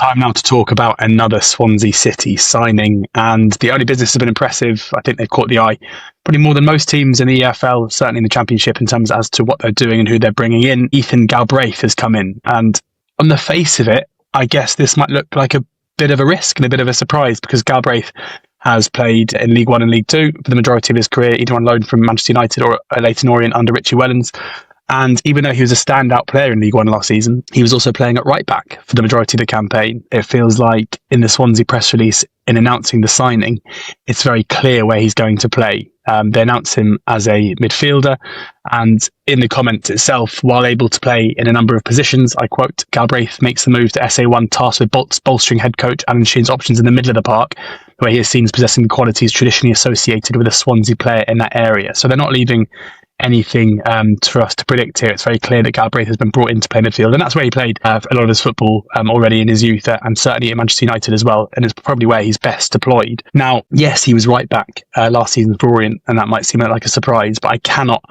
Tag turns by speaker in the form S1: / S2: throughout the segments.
S1: Time now to talk about another Swansea City signing, and the early business has been impressive. I think they've caught the eye probably more than most teams in the EFL, certainly in the Championship, in terms as to what they're doing and who they're bringing in. Galbraith has come in, and on the face of it, I guess this might look like a bit of a risk and a bit of a surprise, because Galbraith has played in League One and League Two for the majority of his career, either on loan from Manchester United or Leyton Orient under Richie Wellens. And even though he was a standout player in League One last season, he was also playing at right back for the majority of the campaign. It feels like in the Swansea press release, in announcing the signing, it's very clear where he's going to play. They announce him as a midfielder, and in the comment itself, while able to play in a number of positions, I quote, Galbraith makes the move to SA1 tasked with bolstering head coach Alan Sheehan's options in the middle of the park, where he is seen as possessing the qualities traditionally associated with a Swansea player in that area. So they're not leaving anything for us to predict here. It's very clear that Galbraith has been brought in to play midfield, and that's where he played a lot of his football already in his youth, and certainly at Manchester United as well, and it's probably where he's best deployed. Now, yes, he was right back last season for Orient, and that might seem like a surprise, but I cannot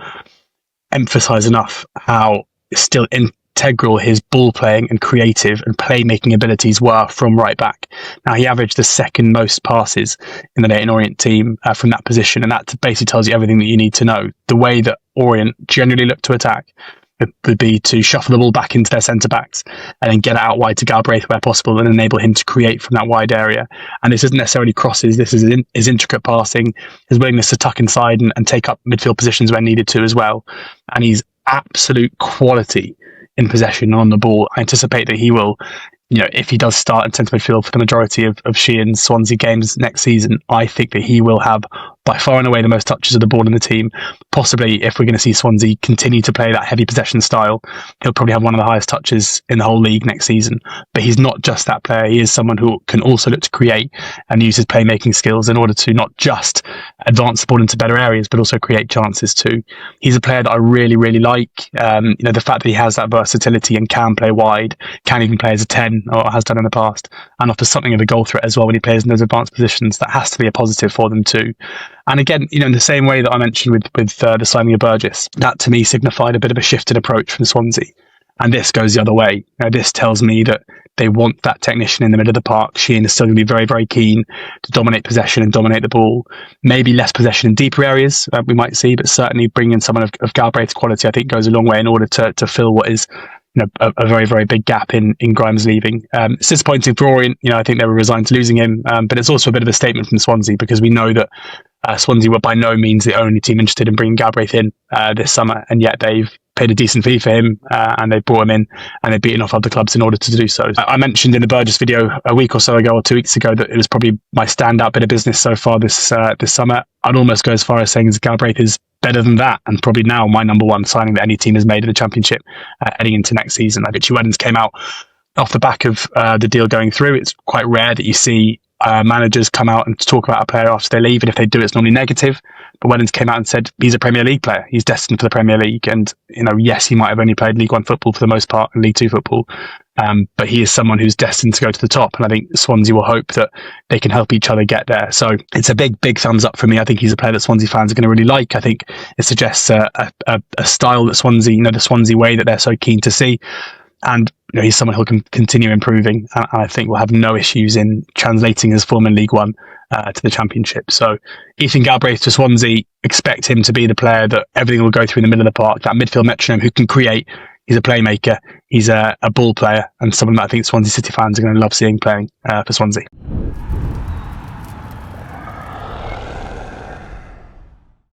S1: emphasise enough how still integral his ball playing and creative and playmaking abilities were from right back. Now, he averaged the second most passes in the Leyton Orient team from that position, and that basically tells you everything that you need to know. The way that Orient generally look to attack would be to shuffle the ball back into their centre-backs and then get it out wide to Galbraith where possible and enable him to create from that wide area. And this isn't necessarily crosses, this is his intricate passing, his willingness to tuck inside and take up midfield positions where needed to as well. And he's absolute quality in possession on the ball. I anticipate that he will, if he does start in centre midfield for the majority of Sheehan's Swansea games next season, I think that he will have by far and away the most touches of the ball in the team. Possibly, if we're going to see Swansea continue to play that heavy possession style, he'll probably have one of the highest touches in the whole league next season. But he's not just that player. He is someone who can also look to create and use his playmaking skills in order to not just advance the ball into better areas, but also create chances too. He's a player that I really, really like. The fact that he has that versatility and can play wide, can even play as a 10, or has done in the past, and offers something of a goal threat as well when he plays in those advanced positions. That has to be a positive for them too. And again, in the same way that I mentioned with the signing of Burgess, that to me signified a bit of a shifted approach from Swansea. And this goes the other way. This tells me that they want that technician in the middle of the park. Sheehan is still going to be very, very keen to dominate possession and dominate the ball. Maybe less possession in deeper areas, we might see, but certainly bringing in someone of Galbraith's quality, I think, goes a long way in order to fill what is a very, very big gap in Grimes leaving. It's disappointing for Orient. I think they were resigned to losing him, but it's also a bit of a statement from Swansea, because we know that Swansea were by no means the only team interested in bringing Galbraith in this summer, and yet they've paid a decent fee for him, and they brought him in, and they've beaten off other clubs in order to do so. I mentioned in the Burgess video a week or so ago, or 2 weeks ago, that it was probably my standout bit of business so far this summer. I'd almost go as far as saying that Galbraith is better than that, and probably now my number one signing that any team has made in the Championship heading into next season. Richie Wellens came out off the back of the deal going through. It's quite rare that you see managers come out and talk about a player after they leave, and if they do, it's normally negative. But Wellens came out and said he's a Premier League player. He's destined for the Premier League, and yes, he might have only played League One football for the most part and League Two football, but he is someone who's destined to go to the top. And I think Swansea will hope that they can help each other get there. So it's a big, big thumbs up for me. I think he's a player that Swansea fans are going to really like. I think it suggests a style that Swansea, the Swansea way that they're so keen to see. And he's someone who can continue improving, and I think will have no issues in translating his form in League One to the Championship. So Galbraith to Swansea, expect him to be the player that everything will go through in the middle of the park, that midfield metronome who can create. He's a playmaker, he's a ball player, and someone that I think Swansea City fans are going to love seeing playing for Swansea.